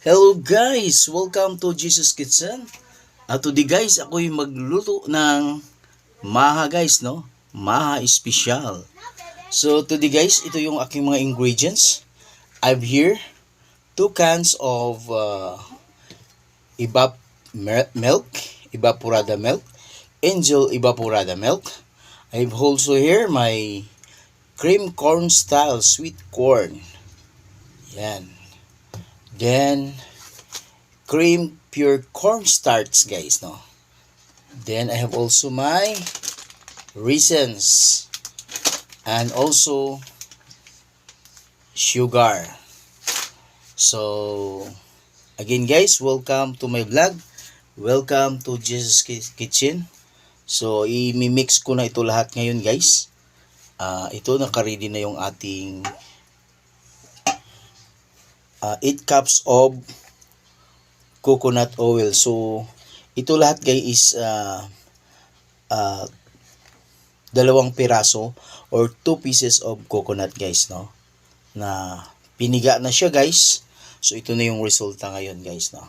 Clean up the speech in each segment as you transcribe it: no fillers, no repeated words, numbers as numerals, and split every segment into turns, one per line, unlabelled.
Hello guys! Welcome to Jesus Kitchen. At today guys, ako'y magluto ng maha guys, no? Maha special. So today guys, ito yung aking mga ingredients. I've here 2 cans of milk, evaporada milk, angel evaporada milk. I've also here my cream corn style sweet corn. Yan. Then cream pure cornstarch guys, no? Then I have also my raisins and also sugar. So again guys, welcome to my vlog. Welcome to Jesus Kitchen. So i-mix ko na ito lahat ngayon guys. Ito naka-ready na yung ating 8 cups of coconut oil. So ito lahat guys is 2 piraso or 2 pieces of coconut guys, no, na piniga na siya guys. So ito na yung resulta ngayon guys, no.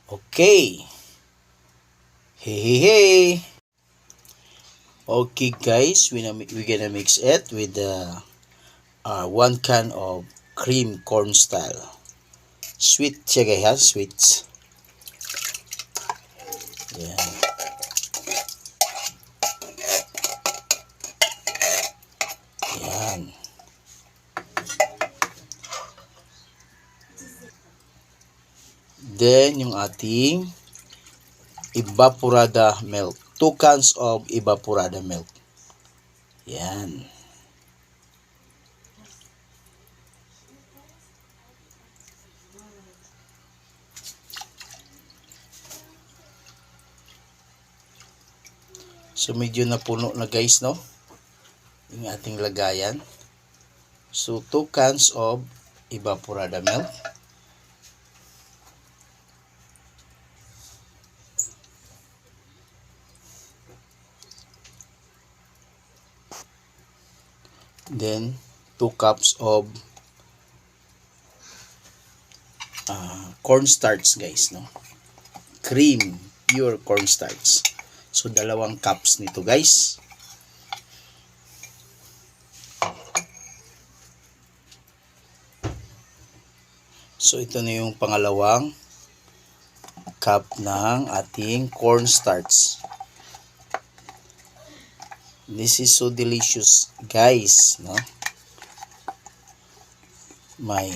Okay, hey. Okay guys, we're gonna mix it with the 1 can of cream corn style sweet siya guys, ha? Sweets. Yan. Yan. Then, yung ating evaporada milk. 2 cans of evaporada milk. Yan. So, medyo napuno na guys, no? Yung ating lagayan. So, 2 cans of evaporada milk. Then, 2 cups of cornstarch guys, no? Cream, pure cornstarch. So, 2 cups nito guys. So, ito na yung pangalawang cup ng ating cornstarch. This is so delicious guys, no? My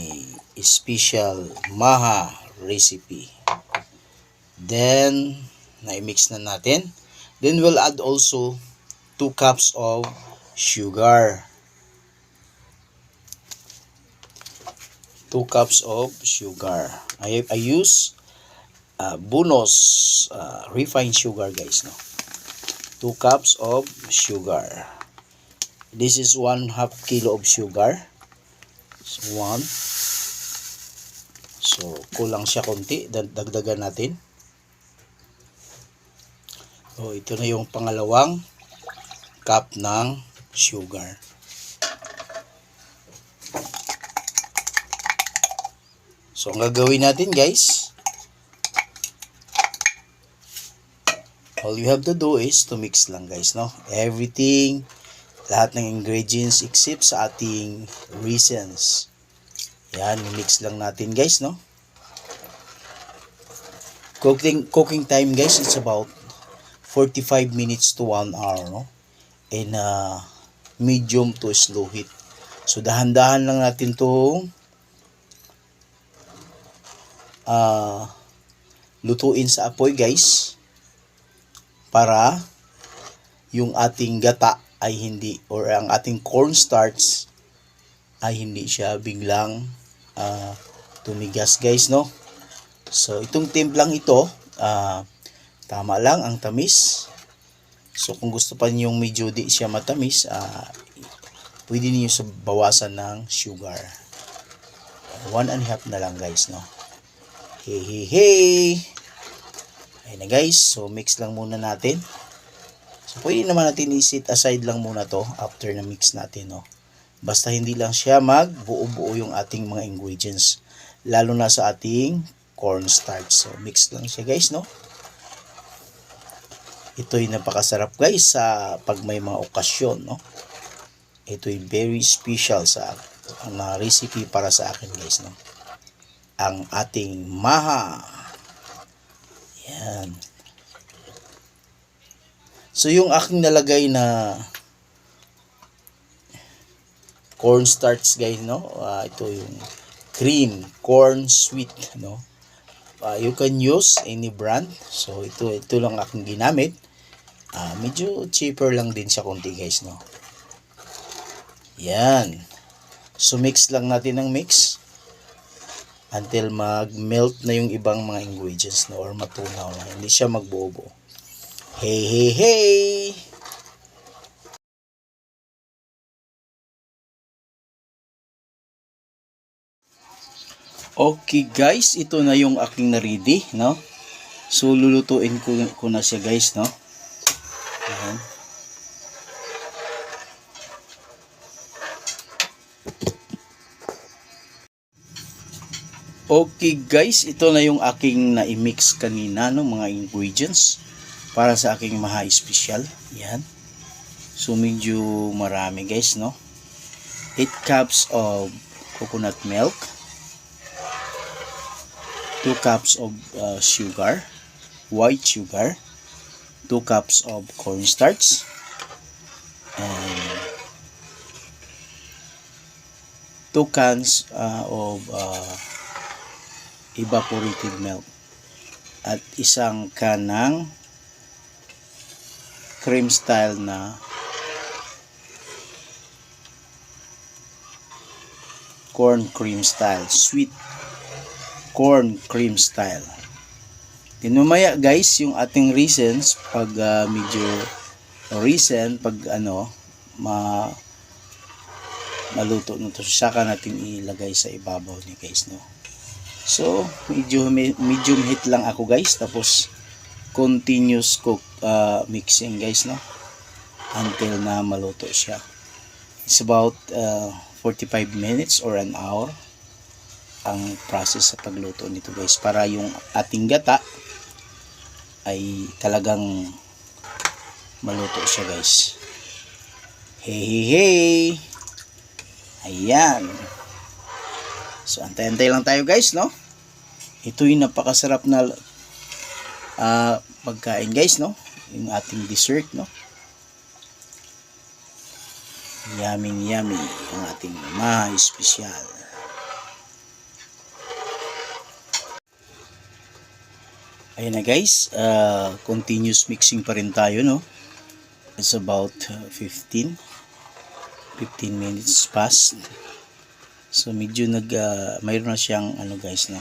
special maha recipe. Then, na-mix na natin. Then, we'll add also 2 cups of sugar. 2 cups of sugar. I use Bonus refined sugar guys, no? 2 cups of sugar. This is 1/2 kilo of sugar. So, 1. So, kulang siya konti. Dagdagan natin. So, ito na yung pangalawang cup ng sugar. So, ang gagawin natin guys, all you have to do is to mix lang guys, no? Everything, lahat ng ingredients except sa ating raisins. Yan, mix lang natin guys, no? Cooking time guys, it's about 45 minutes to 1 hour, no? In medium to slow heat. So, dahan-dahan lang natin itong lutuin sa apoy guys, para yung ating gata ay hindi, or ang ating cornstarch ay hindi siya biglang tumigas guys, no? So, itong timplang ito, tama lang ang tamis. So, kung gusto pa niyo yung medyo di siya matamis, pwede niyo bawasan ng sugar. 1.5 na lang guys, no? Hey. Ayun na guys. So, mix lang muna natin. So, pwede naman natin i-set aside lang muna to after na mix natin, no? Basta hindi lang siya magbuo-buo yung ating mga ingredients. lalo na sa ating cornstarch. So mix lang siya guys, no? Ito'y napakasarap guys sa pag may mga okasyon, no? Ito'y very special sa na recipe para sa akin guys, no? Ang ating maha. Yan. So yung aking nalagay na cornstarch guys, no? Ito yung cream corn sweet, no? You can use any brand. So ito lang aking ginamit. Medyo cheaper lang din siya konti guys, no? Yan. So mix lang natin ng mix until mag-melt na yung ibang mga ingredients, no? Or matunaw na. Hindi siya magbuo-buo. Hey, hey, hey! Okay guys, ito na yung aking na-ready, no? So lulutuin ko na siya guys, no? Ayan. Okay guys, ito na yung aking na-mix kanina, no, mga ingredients para sa aking maha special. Yan. So medyo marami guys, no. 8 cups of coconut milk, 2 cups of sugar, white sugar, 2 cups of cornstarch, and 2 cans of evaporated milk, at isang can ng cream style na corn cream style, sweet corn cream style. Then mamaya guys, yung ating raisins, pag medyo raisin, pag maluto na to, saka natin ilagay sa ibabaw ni guys, no. So medium heat lang ako guys, tapos continuous cook mixing guys, no, until na maluto siya. It's about 45 minutes or an hour ang process sa pagluto nito guys, para yung ating gata ay talagang maluto siya guys. Hey, hey, hey! Ayan. So antay-antay lang tayo guys, no. Ito yung napakasarap na pagkain guys, no, yung ating dessert, no. Yummy yummy ang ating maha special. Ayan na guys, continuous mixing pa rin tayo, no. It's about 15 minutes past. So medyo mayroon na siyang guys, no.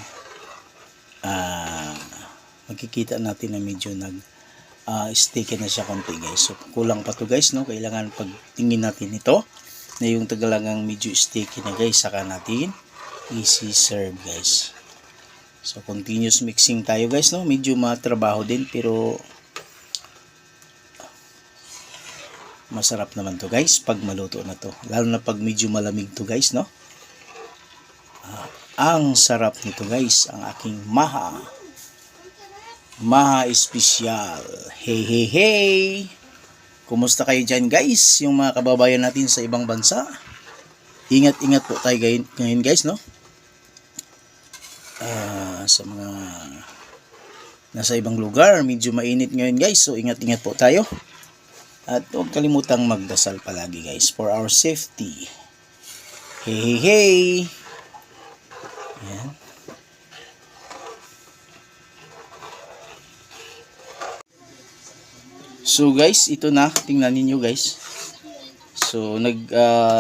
Makikita natin na medyo sticky na siya konti guys. So kulang pa to guys, no. Kailangan pagtingin natin ito na yung tagalangang medyo sticky na guys, saka natin i-serve guys. So continuous mixing tayo guys, no. Medyo matrabaho din, pero masarap naman to guys pag maluto na to, lalo na pag medyo malamig to guys, no. Ang sarap nito guys, ang aking maha special. Hey, hey, hey! Kumusta kayo dyan guys, yung mga kababayan natin sa ibang bansa? Ingat-ingat po tayo ngayon guys, no. Sa mga nasa ibang lugar, medyo mainit ngayon guys, so ingat-ingat po tayo. At huwag kalimutang magdasal palagi guys for our safety. Hey, hey, hey! Ayan. So guys, ito na, tingnan niyo guys. So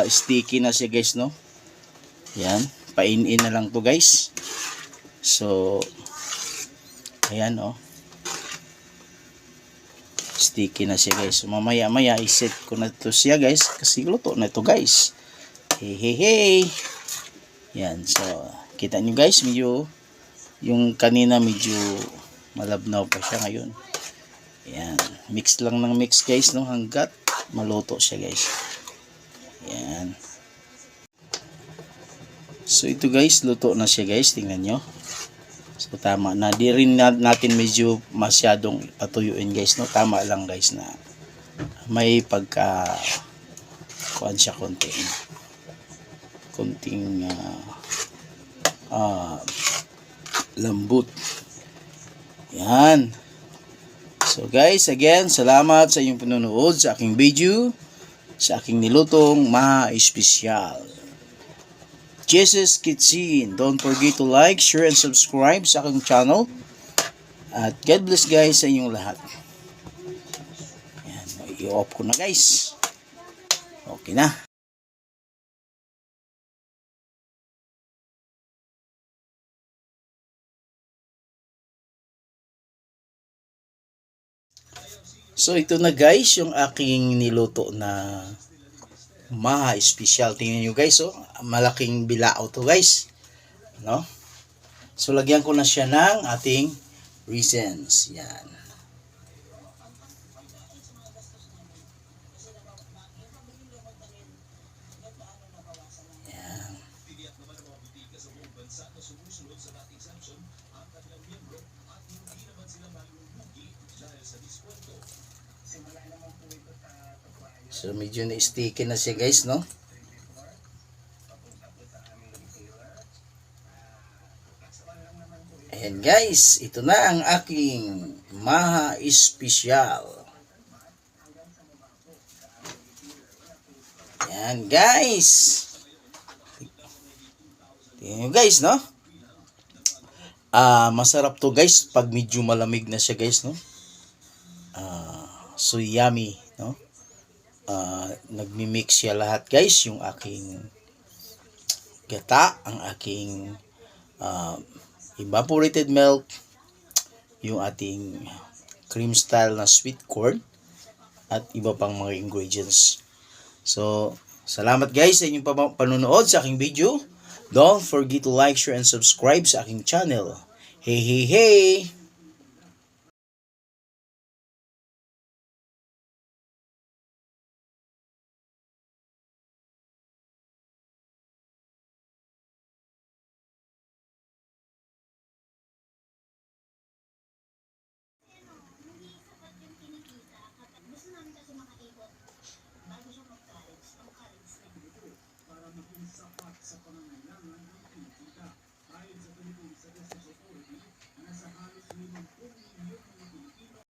sticky na siya guys, no. Yan, pain-in na lang to guys. So ayan, oh, sticky na siya guys. So mamaya i-set ko na to siya guys, kasi luto na ito guys. Hey, hey, hey! Yan, so kita nyo guys, medyo yung kanina medyo malabnaw pa siya ngayon. Yan, mix lang ng mix guys, no, hanggat maluto siya guys. Yan. So ito guys, luto na siya guys, tingnan nyo. So tama na, di rin natin medyo masyadong patuyuin guys, no? Tama lang guys na may pagka kuan siya konting lambot. Yan. So guys, again, salamat sa inyong panonood sa aking video, sa aking nilutong ma-espesyal Jesus Kitchen. Don't forget to like, share, and subscribe sa aking channel. At God bless guys sa inyong lahat. Yan, i-off ko na guys. Okay na. So ito na guys yung aking niluto na ma-espesyal. Tingnan nyo guys, oh, malaking bilao to guys, no? So lagyan ko na siya ng ating raisins. Yan. Yan. So medyo na-sticky na siya guys, no? Ayan guys, ito na ang aking maha espesyal. Ayan guys. Tingnan nyo guys, no? Masarap to guys pag medyo malamig na siya guys, no? So yummy, no? Nagmi-mix siya lahat guys, yung aking gata, ang aking evaporated milk, yung ating cream style na sweet corn, at iba pang mga ingredients. So, salamat guys sa inyong panonood sa aking video. Don't forget to like, share, and subscribe sa aking channel. Hey, hey, hey!